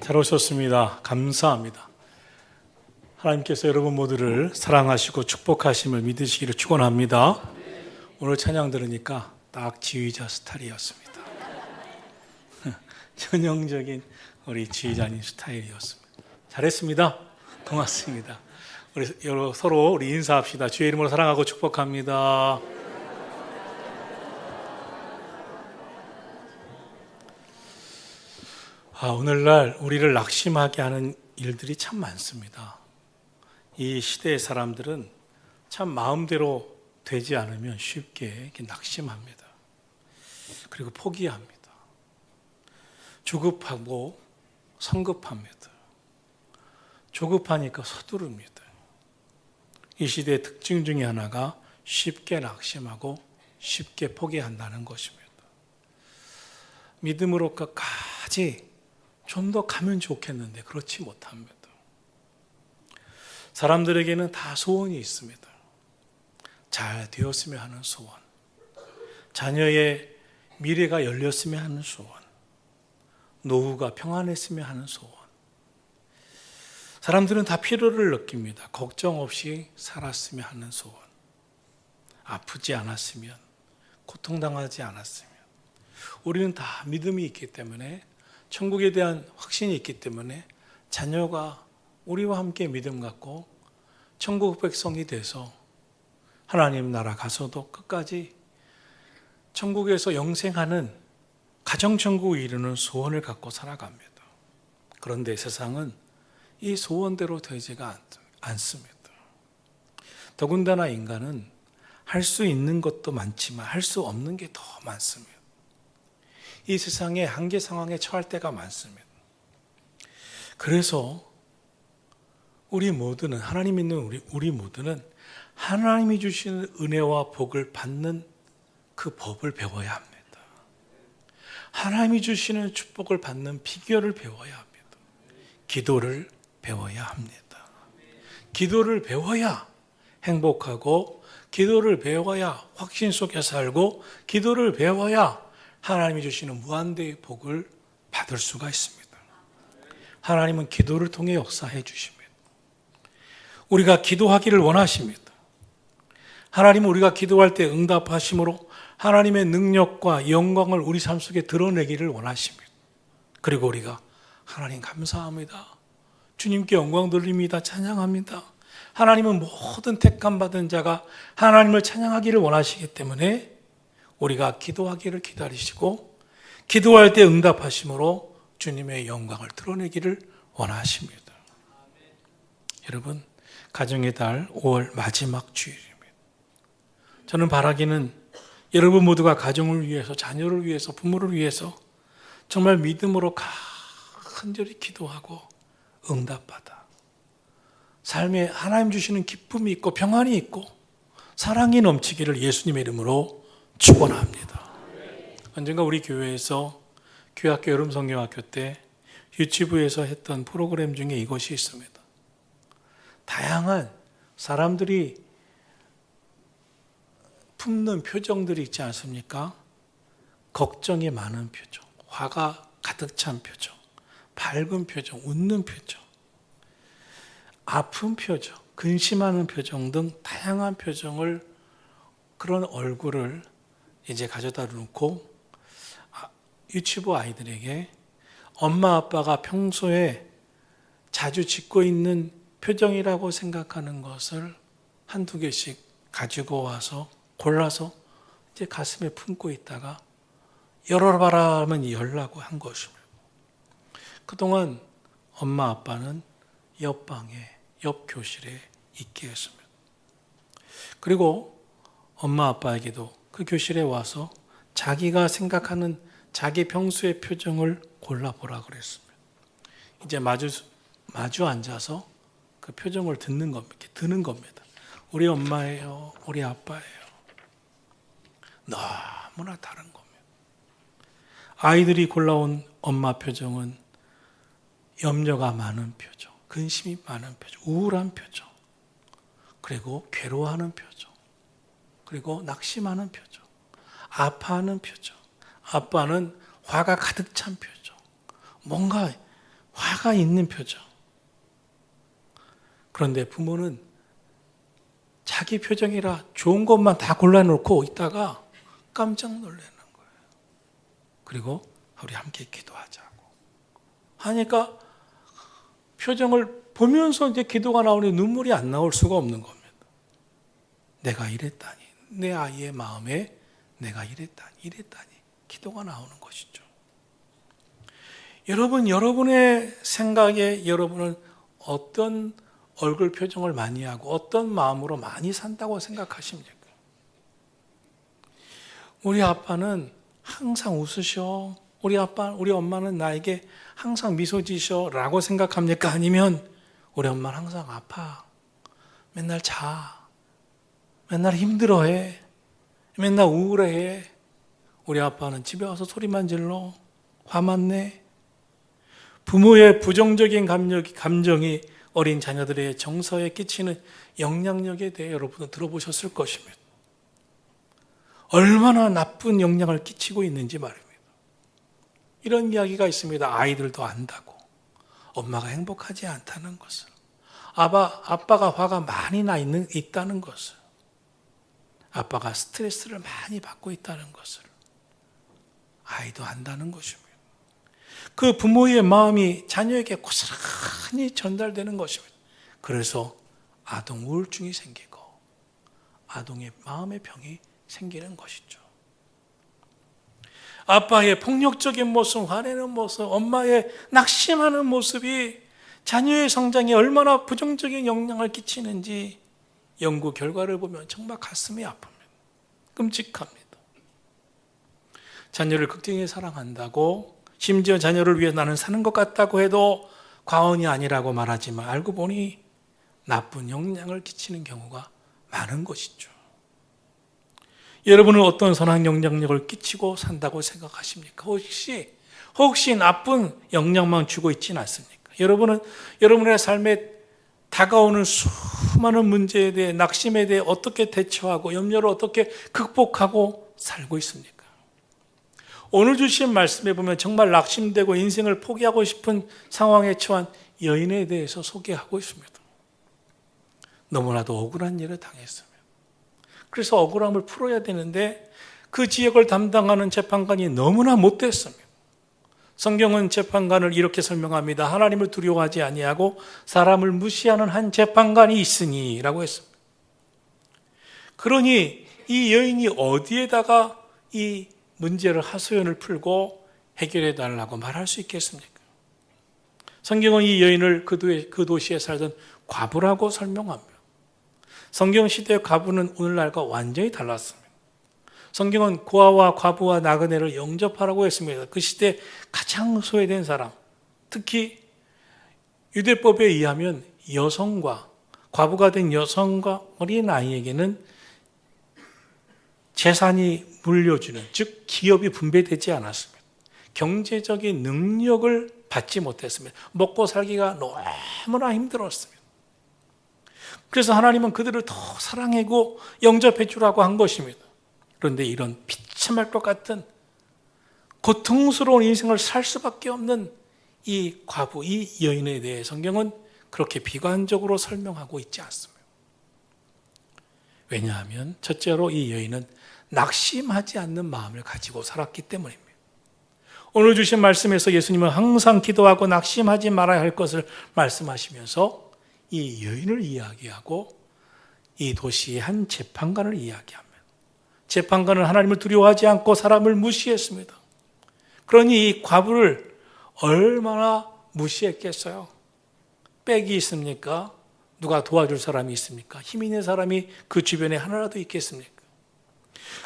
잘 오셨습니다. 감사합니다. 하나님께서 여러분 모두를 사랑하시고 축복하심을 믿으시기를 축원합니다. 오늘 찬양 들으니까 딱 지휘자 스타일이었습니다. 전형적인 우리 지휘자님 스타일이었습니다. 잘했습니다. 고맙습니다. 우리 서로 인사합시다. 주의 이름으로 사랑하고 축복합니다. 오늘날 우리를 낙심하게 하는 일들이 참 많습니다. 이 시대의 사람들은 참 마음대로 되지 않으면 쉽게 이렇게 낙심합니다. 그리고 포기합니다. 조급하고 성급합니다. 조급하니까 서두릅니다. 이 시대의 특징 중에 하나가 쉽게 낙심하고 쉽게 포기한다는 것입니다. 믿음으로 끝까지 좀 더 가면 좋겠는데 그렇지 못합니다. 사람들에게는 다 소원이 있습니다. 잘 되었으면 하는 소원, 자녀의 미래가 열렸으면 하는 소원, 노후가 평안했으면 하는 소원. 사람들은 다 필요를 느낍니다. 걱정 없이 살았으면 하는 소원, 아프지 않았으면, 고통당하지 않았으면. 우리는 다 믿음이 있기 때문에, 천국에 대한 확신이 있기 때문에 자녀가 우리와 함께 믿음 갖고 천국 백성이 돼서 하나님 나라 가서도 끝까지 천국에서 영생하는 가정천국을 이루는 소원을 갖고 살아갑니다. 그런데 세상은 이 소원대로 되지가 않습니다. 더군다나 인간은 할 수 있는 것도 많지만 할 수 없는 게 더 많습니다. 이 세상에 한계 상황에 처할 때가 많습니다. 그래서 우리 모두는, 하나님 믿는 우리 모두는 하나님이 주시는 은혜와 복을 받는 그 법을 배워야 합니다. 하나님이 주시는 축복을 받는 비결을 배워야 합니다. 기도를 배워야 합니다. 기도를 배워야 행복하고, 기도를 배워야 확신 속에 살고, 기도를 배워야 하나님이 주시는 무한대의 복을 받을 수가 있습니다. 하나님은 기도를 통해 역사해 주십니다. 우리가 기도하기를 원하십니다. 하나님은 우리가 기도할 때 응답하심으로 하나님의 능력과 영광을 우리 삶 속에 드러내기를 원하십니다. 그리고 우리가 하나님 감사합니다, 주님께 영광 돌립니다, 찬양합니다. 하나님은 모든 택함받은 자가 하나님을 찬양하기를 원하시기 때문에 우리가 기도하기를 기다리시고, 기도할 때 응답하심으로 주님의 영광을 드러내기를 원하십니다. 여러분, 가정의 달 5월 마지막 주일입니다. 저는 바라기는 여러분 모두가 가정을 위해서, 자녀를 위해서, 부모를 위해서 정말 믿음으로 간절히 기도하고 응답받아 삶에 하나님 주시는 기쁨이 있고 평안이 있고 사랑이 넘치기를 예수님의 이름으로 축원합니다. 언젠가 우리 교회에서 교학교 여름성경학교 때 유치부에서 했던 프로그램 중에 이것이 있습니다. 다양한 사람들이 품는 표정들이 있지 않습니까? 걱정이 많은 표정, 화가 가득 찬 표정, 밝은 표정, 웃는 표정, 아픈 표정, 근심하는 표정 등 다양한 표정을, 그런 얼굴을 이제 가져다 놓고 유치부 아이들에게 엄마 아빠가 평소에 자주 짓고 있는 표정이라고 생각하는 것을 한두 개씩 가지고 와서 골라서 이제 가슴에 품고 있다가 열어봐라 하면 열라고 한 것입니다. 그동안 엄마 아빠는 옆방에, 옆 교실에 있게 했습니다. 그리고 엄마 아빠에게도 그 교실에 와서 자기가 생각하는 자기 평소의 표정을 골라보라 그랬습니다. 이제 마주 앉아서 그 표정을 듣는 겁니다. 드는 겁니다. 우리 엄마예요, 우리 아빠예요. 너무나 다른 겁니다. 아이들이 골라온 엄마 표정은 염려가 많은 표정, 근심이 많은 표정, 우울한 표정, 그리고 괴로워하는 표정, 그리고 낙심하는 표정, 아파하는 표정. 아빠는 화가 가득 찬 표정, 뭔가 화가 있는 표정. 그런데 부모는 자기 표정이라 좋은 것만 다 골라놓고 있다가 깜짝 놀라는 거예요. 그리고 우리 함께 기도하자고 하니까 표정을 보면서 이제 기도가 나오니 눈물이 안 나올 수가 없는 겁니다. 내가 이랬다니, 내 아이의 마음에 내가 이랬다니 기도가 나오는 것이죠. 여러분, 여러분의 생각에 여러분은 어떤 얼굴 표정을 많이 하고 어떤 마음으로 많이 산다고 생각하십니까? 우리 아빠는 항상 웃으셔. 우리 엄마는 나에게 항상 미소 지셔 라고 생각합니까? 아니면 우리 엄마는 항상 아파. 맨날 자. 맨날 힘들어해. 맨날 우울해해. 우리 아빠는 집에 와서 소리만 질러. 화만 내. 부모의 부정적인 감정이 어린 자녀들의 정서에 끼치는 영향력에 대해 여러분은 들어보셨을 것입니다. 얼마나 나쁜 영향을 끼치고 있는지 말입니다. 이런 이야기가 있습니다. 아이들도 안다고. 엄마가 행복하지 않다는 것을. 아빠가 화가 많이 있다는 것을. 아빠가 스트레스를 많이 받고 있다는 것을. 아이도 안다는 것입니다. 그 부모의 마음이 자녀에게 고스란히 전달되는 것입니다. 그래서 아동 우울증이 생기고 아동의 마음의 병이 생기는 것이죠. 아빠의 폭력적인 모습, 화내는 모습, 엄마의 낙심하는 모습이 자녀의 성장에 얼마나 부정적인 영향을 끼치는지 연구 결과를 보면 정말 가슴이 아픕니다. 끔찍합니다. 자녀를 극진히 사랑한다고, 심지어 자녀를 위해 나는 사는 것 같다고 해도 과언이 아니라고 말하지만 알고 보니 나쁜 영향을 끼치는 경우가 많은 것이죠. 여러분은 어떤 선한 영향력을 끼치고 산다고 생각하십니까? 혹시 나쁜 영향만 주고 있지는 않습니까? 여러분은 여러분의 삶에 다가오는 수많은 문제에 대해, 낙심에 대해 어떻게 대처하고 염려를 어떻게 극복하고 살고 있습니까? 오늘 주신 말씀에 보면 정말 낙심되고 인생을 포기하고 싶은 상황에 처한 여인에 대해서 소개하고 있습니다. 너무나도 억울한 일을 당했습니다. 그래서 억울함을 풀어야 되는데 그 지역을 담당하는 재판관이 너무나 못됐습니다. 성경은 재판관을 이렇게 설명합니다. 하나님을 두려워하지 아니하고 사람을 무시하는 한 재판관이 있으니 라고 했습니다. 그러니 이 여인이 어디에다가 이 문제를 하소연을 풀고 해결해 달라고 말할 수 있겠습니까? 성경은 이 여인을 그 도시에 살던 과부라고 설명합니다. 성경 시대의 과부는 오늘날과 완전히 달랐습니다. 성경은 고아와 과부와 나그네를 영접하라고 했습니다. 그 시대 가장 소외된 사람, 특히 유대법에 의하면 여성과 과부가 된 여성과 어린 아이에게는 재산이 물려주는, 즉 기업이 분배되지 않았습니다. 경제적인 능력을 받지 못했습니다. 먹고 살기가 너무나 힘들었습니다. 그래서 하나님은 그들을 더 사랑하고 영접해 주라고 한 것입니다. 그런데 이런 비참할 것 같은 고통스러운 인생을 살 수밖에 없는 이 과부, 이 여인에 대해 성경은 그렇게 비관적으로 설명하고 있지 않습니다. 왜냐하면 첫째로 이 여인은 낙심하지 않는 마음을 가지고 살았기 때문입니다. 오늘 주신 말씀에서 예수님은 항상 기도하고 낙심하지 말아야 할 것을 말씀하시면서 이 여인을 이야기하고 이 도시의 한 재판관을 이야기합니다. 재판관은 하나님을 두려워하지 않고 사람을 무시했습니다. 그러니 이 과부를 얼마나 무시했겠어요? 빽이 있습니까? 누가 도와줄 사람이 있습니까? 힘 있는 사람이 그 주변에 하나라도 있겠습니까?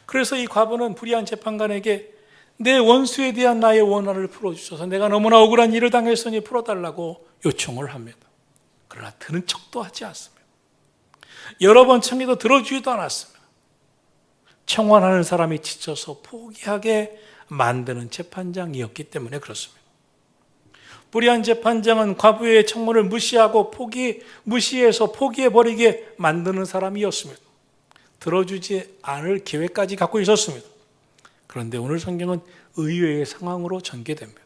그래서 이 과부는 불의한 재판관에게 내 원수에 대한 나의 원한을 풀어주셔서 내가 너무나 억울한 일을 당했으니 풀어달라고 요청을 합니다. 그러나 들은 척도 하지 않습니다. 여러 번 청해도 들어주지도 않았습니다. 청원하는 사람이 지쳐서 포기하게 만드는 재판장이었기 때문에 그렇습니다. 불의한 재판장은 과부의 청문을 무시해서 포기해버리게 만드는 사람이었습니다. 들어주지 않을 계획까지 갖고 있었습니다. 그런데 오늘 성경은 의외의 상황으로 전개됩니다.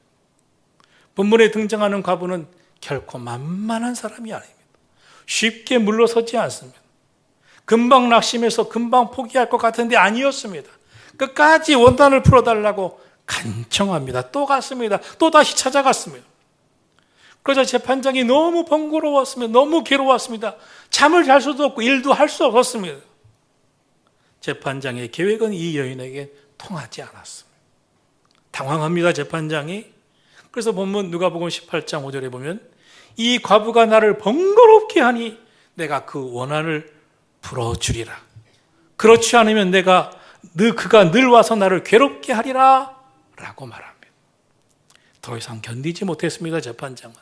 본문에 등장하는 과부는 결코 만만한 사람이 아닙니다. 쉽게 물러서지 않습니다. 금방 낙심해서 금방 포기할 것 같은데 아니었습니다. 끝까지 원단을 풀어달라고 간청합니다. 또 갔습니다. 또 다시 찾아갔습니다. 그러자 재판장이 너무 번거로웠습니다. 너무 괴로웠습니다. 잠을 잘 수도 없고 일도 할 수 없었습니다. 재판장의 계획은 이 여인에게 통하지 않았습니다. 당황합니다, 재판장이. 그래서 본문 누가복음 18장 5절에 보면 이 과부가 나를 번거롭게 하니 내가 그 원한을 풀어주리라. 그렇지 않으면 그가 늘 와서 나를 괴롭게 하리라 라고 말합니다. 더 이상 견디지 못했습니다, 재판장은.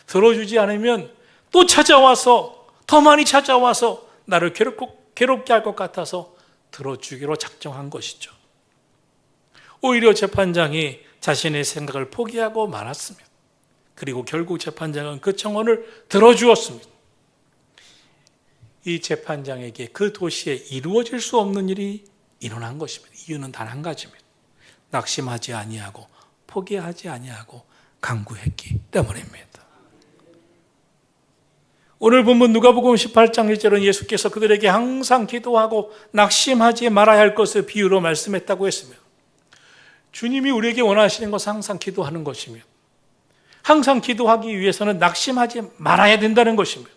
들어주지 않으면 또 찾아와서 더 많이 찾아와서 나를 괴롭게 할 것 같아서 들어주기로 작정한 것이죠. 오히려 재판장이 자신의 생각을 포기하고 말았습니다. 그리고 결국 재판장은 그 청원을 들어주었습니다. 이 재판장에게 그 도시에 이루어질 수 없는 일이 일어난 것입니다. 이유는 단 한 가지입니다. 낙심하지 아니하고 포기하지 아니하고 간구했기 때문입니다. 오늘 본문 누가복음 18장 1절은 예수께서 그들에게 항상 기도하고 낙심하지 말아야 할 것을 비유로 말씀했다고 했습니다. 주님이 우리에게 원하시는 것은 항상 기도하는 것이며 항상 기도하기 위해서는 낙심하지 말아야 된다는 것입니다.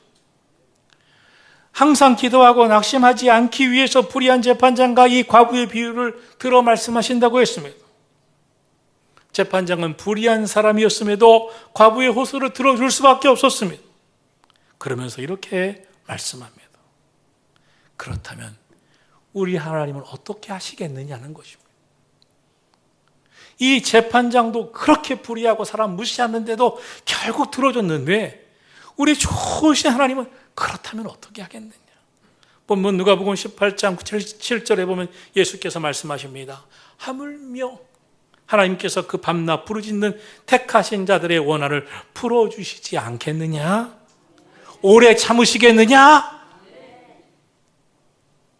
항상 기도하고 낙심하지 않기 위해서 불의한 재판장과 이 과부의 비유를 들어 말씀하신다고 했습니다. 재판장은 불의한 사람이었음에도 과부의 호소를 들어줄 수밖에 없었습니다. 그러면서 이렇게 말씀합니다. 그렇다면 우리 하나님은 어떻게 하시겠느냐는 것입니다. 이 재판장도 그렇게 불의하고 사람 무시하는데도 결국 들어줬는데 우리 좋으신 하나님은 그렇다면 어떻게 하겠느냐. 본문 누가복음 18장 7절에 보면 예수께서 말씀하십니다. 하물며 하나님께서 그 밤낮 부르짖는 택하신 자들의 원한을 풀어주시지 않겠느냐? 오래 참으시겠느냐?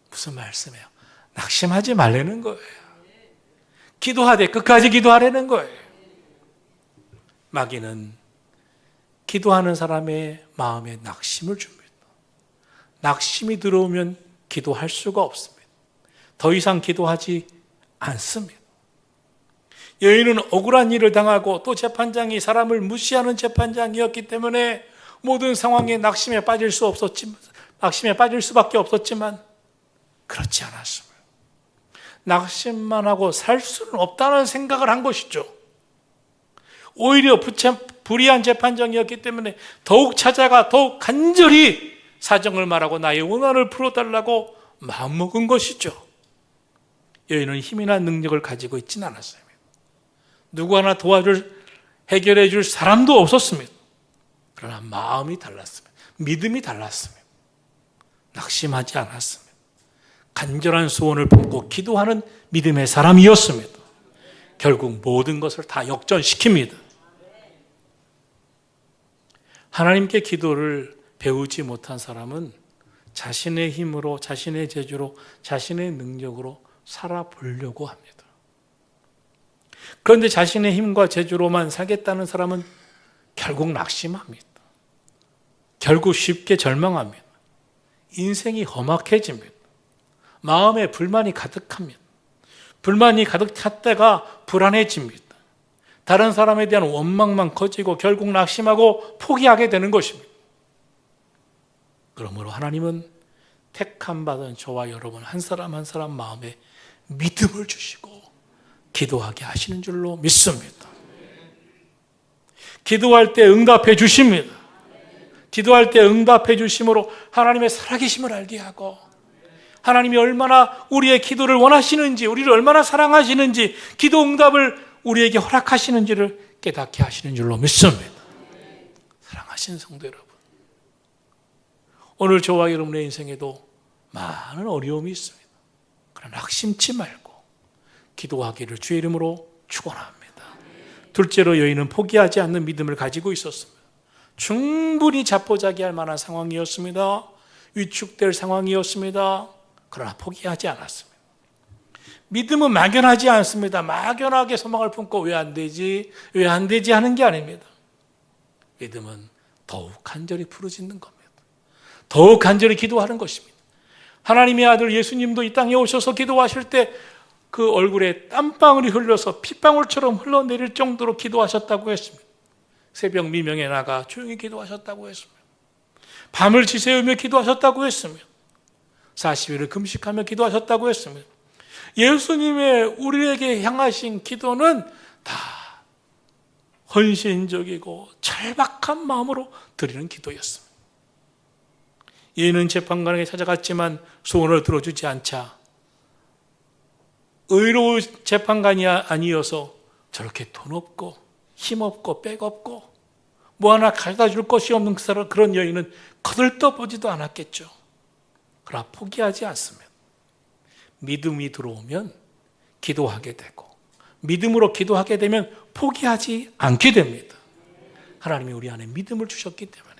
무슨 말씀이에요? 낙심하지 말라는 거예요. 기도하되 끝까지 기도하라는 거예요. 마귀는 기도하는 사람의 마음에 낙심을 줍니다. 낙심이 들어오면 기도할 수가 없습니다. 더 이상 기도하지 않습니다. 여인은 억울한 일을 당하고 또 재판장이 사람을 무시하는 재판장이었기 때문에 모든 상황에 낙심에 빠질 수밖에 없었지만 그렇지 않았습니다. 낙심만 하고 살 수는 없다는 생각을 한 것이죠. 오히려 불의한 재판장이었기 때문에 더욱 찾아가 더욱 간절히 사정을 말하고 나의 원한을 풀어달라고 마음먹은 것이죠. 여인은 힘이나 능력을 가지고 있지는 않았어요. 누구 하나 해결해 줄 사람도 없었습니다. 그러나 마음이 달랐습니다. 믿음이 달랐습니다. 낙심하지 않았습니다. 간절한 소원을 품고 기도하는 믿음의 사람이었습니다. 결국 모든 것을 다 역전시킵니다. 하나님께 기도를 배우지 못한 사람은 자신의 힘으로, 자신의 재주로, 자신의 능력으로 살아보려고 합니다. 그런데 자신의 힘과 재주로만 살겠다는 사람은 결국 낙심합니다. 결국 쉽게 절망합니다. 인생이 험악해집니다. 마음에 불만이 가득합니다. 불만이 가득할 때가 불안해집니다. 다른 사람에 대한 원망만 커지고 결국 낙심하고 포기하게 되는 것입니다. 그러므로 하나님은 택함 받은 저와 여러분 한 사람 한 사람 마음에 믿음을 주시고 기도하게 하시는 줄로 믿습니다. 기도할 때 응답해 주십니다. 기도할 때 응답해 주심으로 하나님의 살아계심을 알게 하고 하나님이 얼마나 우리의 기도를 원하시는지, 우리를 얼마나 사랑하시는지, 기도 응답을 우리에게 허락하시는지를 깨닫게 하시는 줄로 믿습니다. 사랑하시는 성도 여러분, 오늘 저와 여러분의 인생에도 많은 어려움이 있습니다. 그러나 낙심치 말고 기도하기를 주의 이름으로 축원합니다. 둘째로 여인은 포기하지 않는 믿음을 가지고 있었습니다. 충분히 자포자기할 만한 상황이었습니다. 위축될 상황이었습니다. 그러나 포기하지 않았습니다. 믿음은 막연하지 않습니다. 막연하게 소망을 품고 왜 안 되지? 왜 안 되지? 하는 게 아닙니다. 믿음은 더욱 간절히 부르짖는 겁니다. 더욱 간절히 기도하는 것입니다. 하나님의 아들 예수님도 이 땅에 오셔서 기도하실 때 그 얼굴에 땀방울이 흘러서 핏방울처럼 흘러내릴 정도로 기도하셨다고 했습니다. 새벽 미명에 나가 조용히 기도하셨다고 했습니다. 밤을 지새우며 기도하셨다고 했습니다. 40일을 금식하며 기도하셨다고 했습니다. 예수님의 우리에게 향하신 기도는 다 헌신적이고 절박한 마음으로 드리는 기도였습니다. 얘는 재판관에게 찾아갔지만 소원을 들어주지 않자 의로운 재판관이 아니어서 저렇게 돈 없고 힘 없고 백 없고 뭐 하나 가져다 줄 것이 없는 그런 여인은 거들떠보지도 않았겠죠. 그러나 포기하지 않습니다. 믿음이 들어오면 기도하게 되고 믿음으로 기도하게 되면 포기하지 않게 됩니다. 하나님이 우리 안에 믿음을 주셨기 때문에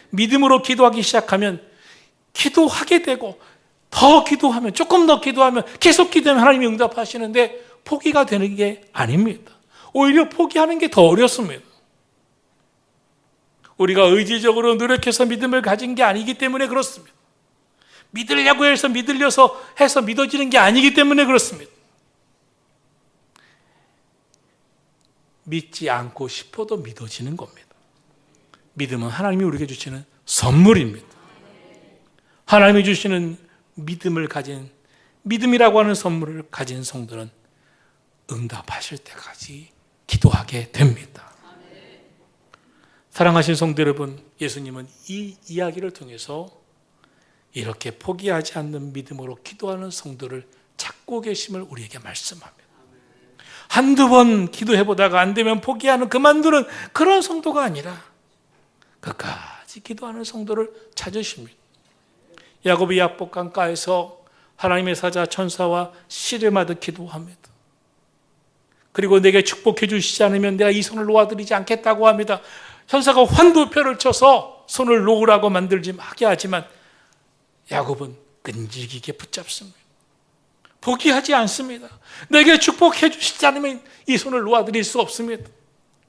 믿음으로 기도하기 시작하면 기도하게 되고 더 기도하면 조금 더 기도하면 계속 기도하면 하나님이 응답하시는데 포기가 되는 게 아닙니다. 오히려 포기하는 게 더 어렵습니다. 우리가 의지적으로 노력해서 믿음을 가진 게 아니기 때문에 그렇습니다. 믿으려고 해서 믿어지는 게 아니기 때문에 그렇습니다. 믿지 않고 싶어도 믿어지는 겁니다. 믿음은 하나님이 우리에게 주시는 선물입니다. 하나님이 주시는 믿음이라고 하는 선물을 가진 성도는 응답하실 때까지 기도하게 됩니다. 사랑하신 성도 여러분, 예수님은 이 이야기를 통해서 이렇게 포기하지 않는 믿음으로 기도하는 성도를 찾고 계심을 우리에게 말씀합니다. 한두 번 기도해보다가 안 되면 포기하는 그만두는 그런 성도가 아니라 끝까지 기도하는 성도를 찾으십니다. 야곱이 약복 강가에서 하나님의 사자 천사와 씨름하듯 기도합니다. 그리고 내게 축복해 주시지 않으면 내가 이 손을 놓아드리지 않겠다고 합니다. 천사가 환도표를 쳐서 손을 놓으라고 하게 하지만 야곱은 끈질기게 붙잡습니다. 포기하지 않습니다. 내게 축복해 주시지 않으면 이 손을 놓아드릴 수 없습니다.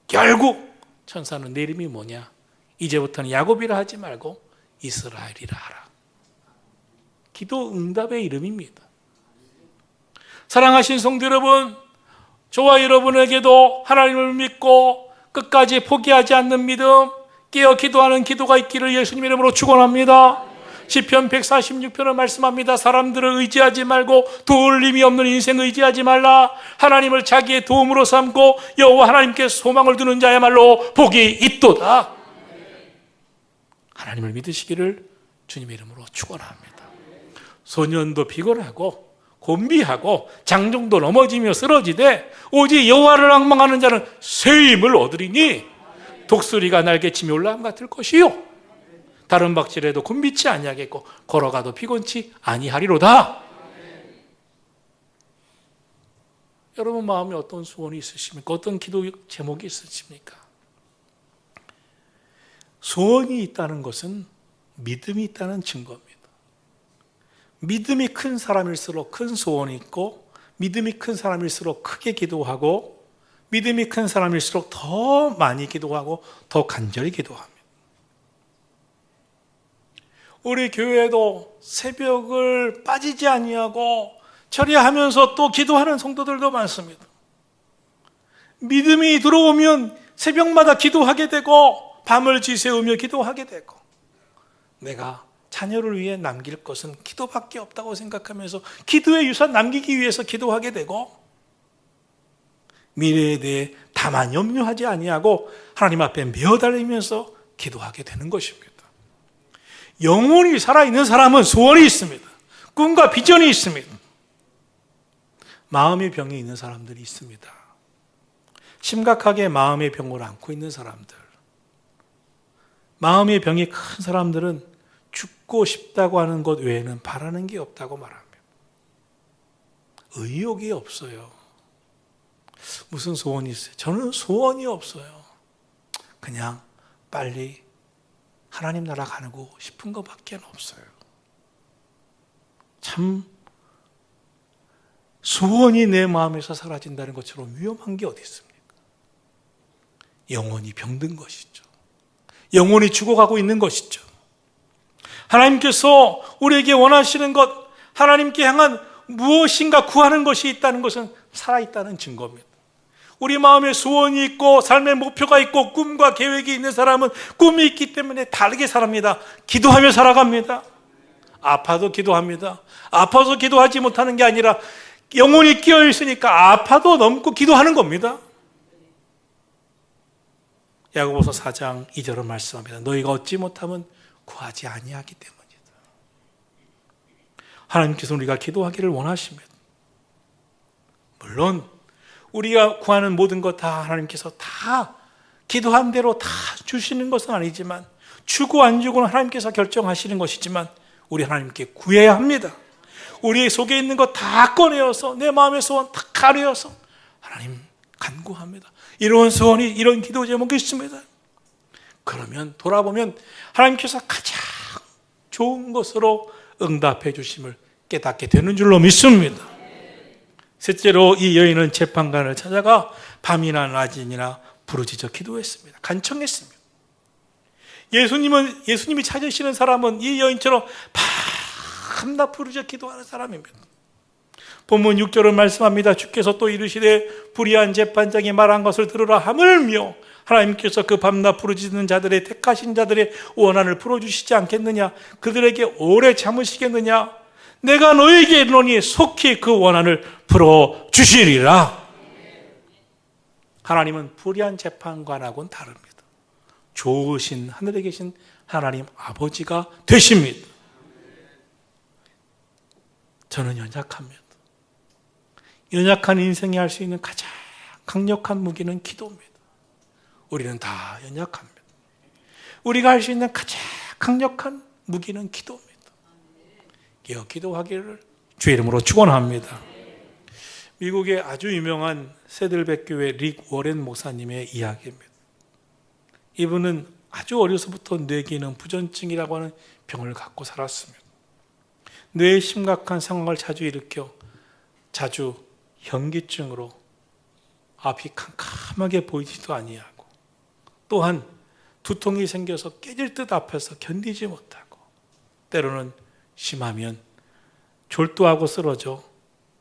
결국 천사는 내 이름이 뭐냐? 이제부터는 야곱이라 하지 말고 이스라엘이라 하라. 기도 응답의 이름입니다. 사랑하신 성도 여러분, 저와 여러분에게도 하나님을 믿고 끝까지 포기하지 않는 믿음, 깨어 기도하는 기도가 있기를 예수님 이름으로 축원합니다. 시편 146편을 말씀합니다. 사람들을 의지하지 말고 도울림이 없는 인생 의지하지 말라. 하나님을 자기의 도움으로 삼고 여호와 하나님께 소망을 두는 자야말로 복이 있도다. 하나님을 믿으시기를 주님의 이름으로 축원합니다. 소년도 피곤하고 곤비하고 장정도 넘어지며 쓰러지되 오직 여호와를 앙망하는 자는 새 힘을 얻으리니 독수리가 날개치며 올라감 같을 것이요 다른 박질에도 곤비치 아니하겠고 걸어가도 피곤치 아니하리로다. 여러분 마음에 어떤 소원이 있으십니까? 어떤 기도 제목이 있으십니까? 소원이 있다는 것은 믿음이 있다는 증거입니다. 믿음이 큰 사람일수록 큰 소원이 있고 믿음이 큰 사람일수록 크게 기도하고 믿음이 큰 사람일수록 더 많이 기도하고 더 간절히 기도합니다. 우리 교회도 새벽을 빠지지 아니하고 처리하면서 또 기도하는 성도들도 많습니다. 믿음이 들어오면 새벽마다 기도하게 되고 밤을 지새우며 기도하게 되고 내가 자녀를 위해 남길 것은 기도밖에 없다고 생각하면서 기도의 유산 남기기 위해서 기도하게 되고 미래에 대해 다만 염려하지 아니하고 하나님 앞에 메어달리면서 기도하게 되는 것입니다. 영혼이 살아있는 사람은 소원이 있습니다. 꿈과 비전이 있습니다. 마음의 병이 있는 사람들이 있습니다. 심각하게 마음의 병을 앓고 있는 사람들, 마음의 병이 큰 사람들은 죽고 싶다고 하는 것 외에는 바라는 게 없다고 말합니다. 의욕이 없어요. 무슨 소원이 있어요? 저는 소원이 없어요. 그냥 빨리 하나님 나라 가고 싶은 것밖에 없어요. 참 소원이 내 마음에서 사라진다는 것처럼 위험한 게 어디 있습니까? 영혼이 병든 것이죠. 영혼이 죽어가고 있는 것이죠. 하나님께서 우리에게 원하시는 것, 하나님께 향한 무엇인가 구하는 것이 있다는 것은 살아있다는 증거입니다. 우리 마음에 소원이 있고 삶의 목표가 있고 꿈과 계획이 있는 사람은 꿈이 있기 때문에 다르게 살합니다. 기도하며 살아갑니다. 아파도 기도합니다. 아파서 기도하지 못하는 게 아니라 영혼이 끼어 있으니까 아파도 넘고 기도하는 겁니다. 야고보서 4장 2절은 말씀합니다. 너희가 얻지 못하면 구하지 아니하기 때문이다. 하나님께서 우리가 기도하기를 원하십니다. 물론 우리가 구하는 모든 것 다 하나님께서 다 기도한 대로 다 주시는 것은 아니지만, 주고 안 주고는 하나님께서 결정하시는 것이지만 우리 하나님께 구해야 합니다. 우리 속에 있는 것 다 꺼내어서 내 마음의 소원 다 가려서 하나님 간구합니다. 이런 소원이, 이런 기도 제목이 있습니다. 그러면 돌아보면 하나님께서 가장 좋은 것으로 응답해 주심을 깨닫게 되는 줄로 믿습니다. 셋째로 이 여인은 재판관을 찾아가 밤이나 낮이나 부르짖어 기도했습니다. 간청했습니다. 예수님이 찾으시는 사람은 이 여인처럼 밤낮 부르짖어 기도하는 사람입니다. 본문 6절은 말씀합니다. 주께서 또 이르시되 불의한 재판장이 말한 것을 들으라 하물며 하나님께서 그 밤낮 부르짖는 자들의 택하신 자들의 원한을 풀어주시지 않겠느냐? 그들에게 오래 참으시겠느냐? 내가 너에게 이르노니 속히 그 원한을 풀어주시리라. 하나님은 불의한 재판관하고는 다릅니다. 좋으신 하늘에 계신 하나님 아버지가 되십니다. 저는 연약합니다. 연약한 인생이 할 수 있는 가장 강력한 무기는 기도입니다. 우리는 다 연약합니다. 우리가 할 수 있는 가장 강력한 무기는 기도입니다. 기도하기를 주의 이름으로 축원합니다. 미국의 아주 유명한 세들백 교회 릭 워렌 목사님의 이야기입니다. 이분은 아주 어려서부터 뇌기능 부전증이라고 하는 병을 갖고 살았습니다. 뇌의 심각한 상황을 자주 일으켜 자주 현기증으로 앞이 캄캄하게 보이지도 아니하고, 또한 두통이 생겨서 깨질 듯 아파서 견디지 못하고, 때로는 심하면 졸도하고 쓰러져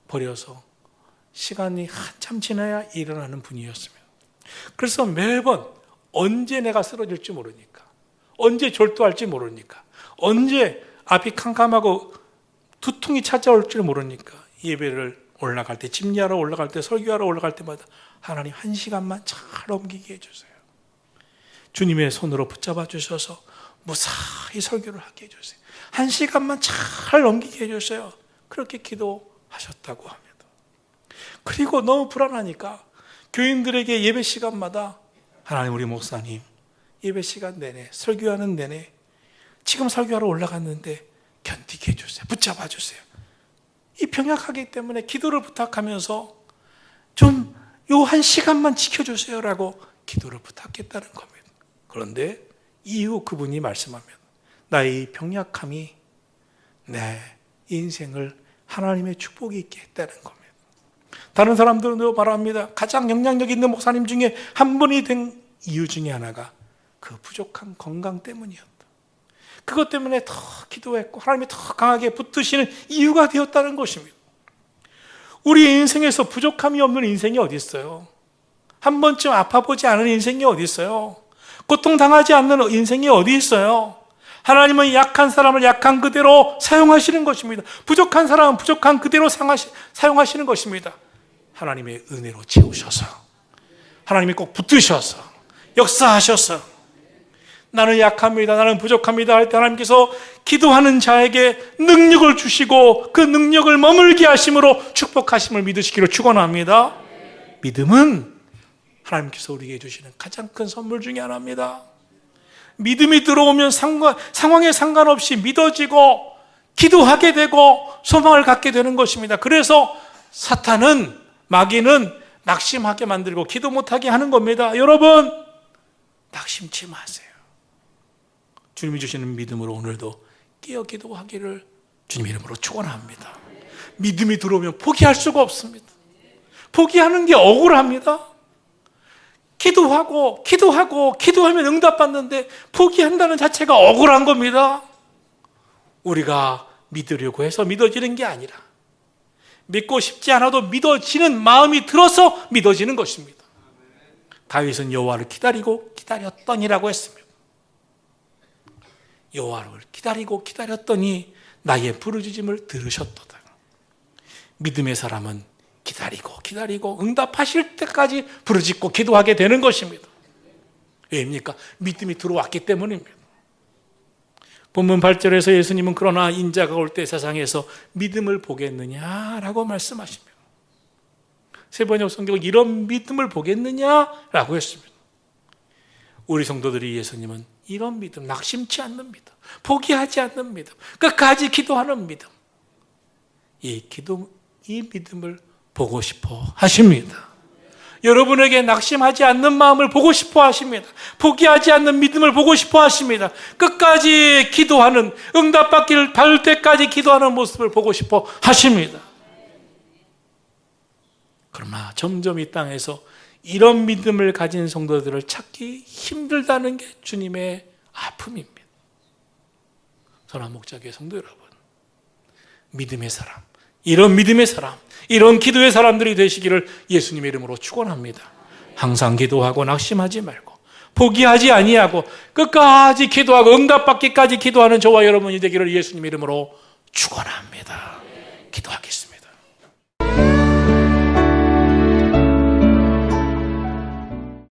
버려서 시간이 한참 지나야 일어나는 분이었습니다. 그래서 매번 언제 내가 쓰러질지 모르니까, 언제 졸도할지 모르니까, 언제 앞이 캄캄하고 두통이 찾아올 줄 모르니까 예배를 올라갈 때, 집례하러 올라갈 때, 설교하러 올라갈 때마다 하나님 한 시간만 잘 넘기게 해주세요. 주님의 손으로 붙잡아 주셔서 무사히 설교를 하게 해주세요. 한 시간만 잘 넘기게 해주세요. 그렇게 기도하셨다고 합니다. 그리고 너무 불안하니까 교인들에게 예배 시간마다 하나님, 우리 목사님 예배 시간 내내, 설교하는 내내 지금 설교하러 올라갔는데 견디게 해주세요. 붙잡아 주세요. 이 병약하기 때문에 기도를 부탁하면서 좀 요 한 시간만 지켜주세요라고 기도를 부탁했다는 겁니다. 그런데 이후 그분이 말씀하면 나의 병약함이 내 인생을 하나님의 축복이 있게 했다는 겁니다. 다른 사람들도 말합니다. 가장 영향력 있는 목사님 중에 한 분이 된 이유 중에 하나가 그 부족한 건강 때문이었다. 그것 때문에 더 기도했고 하나님이 더 강하게 붙드시는 이유가 되었다는 것입니다. 우리 인생에서 부족함이 없는 인생이 어디 있어요? 한 번쯤 아파보지 않은 인생이 어디 있어요? 고통당하지 않는 인생이 어디 있어요? 하나님은 약한 사람을 약한 그대로 사용하시는 것입니다. 부족한 사람은 부족한 그대로 사용하시는 것입니다. 하나님의 은혜로 채우셔서, 하나님이 꼭 붙드셔서, 역사하셔서, 나는 약합니다, 나는 부족합니다 할 때 하나님께서 기도하는 자에게 능력을 주시고 그 능력을 머물게 하심으로 축복하심을 믿으시기를 축원합니다. 믿음은 하나님께서 우리에게 주시는 가장 큰 선물 중에 하나입니다. 믿음이 들어오면 상황에 상관없이 믿어지고 기도하게 되고 소망을 갖게 되는 것입니다. 그래서 사탄은, 마귀는 낙심하게 만들고 기도 못하게 하는 겁니다. 여러분, 낙심치 마세요. 주님이 주시는 믿음으로 오늘도 깨어 기도하기를 주님 이름으로 축원합니다. 믿음이 들어오면 포기할 수가 없습니다. 포기하는 게 억울합니다. 기도하면 응답받는데 포기한다는 자체가 억울한 겁니다. 우리가 믿으려고 해서 믿어지는 게 아니라 믿고 싶지 않아도 믿어지는 마음이 들어서 믿어지는 것입니다. 다윗은 여호와를 기다렸더니라고 했습니다. 여호와를 기다렸더니 나의 부르짖음을 들으셨도다. 믿음의 사람은 기다리고 응답하실 때까지 부르짖고 기도하게 되는 것입니다. 왜입니까? 믿음이 들어왔기 때문입니다. 본문 8절에서 예수님은 그러나 인자가 올 때 세상에서 믿음을 보겠느냐라고 말씀하십니다. 세번역 성경은 이런 믿음을 보겠느냐라고 했습니다. 우리 성도들이 예수님은 이런 믿음, 낙심치 않는 믿음, 포기하지 않는 믿음, 끝까지 기도하는 믿음, 이 믿음을 보고 싶어 하십니다. 여러분에게 낙심하지 않는 마음을 보고 싶어 하십니다. 포기하지 않는 믿음을 보고 싶어 하십니다. 끝까지 기도하는, 응답받기를 받을 때까지 기도하는 모습을 보고 싶어 하십니다. 그러나 점점 이 땅에서 이런 믿음을 가진 성도들을 찾기 힘들다는 게 주님의 아픔입니다. 선한 목자교회 성도 여러분, 믿음의 사람, 이런 믿음의 사람, 이런 기도의 사람들이 되시기를 예수님의 이름으로 축원합니다. 항상 기도하고 낙심하지 말고 포기하지 아니하고 끝까지 기도하고 응답받기까지 기도하는 저와 여러분이 되기를 예수님의 이름으로 축원합니다. 기도하겠습니다.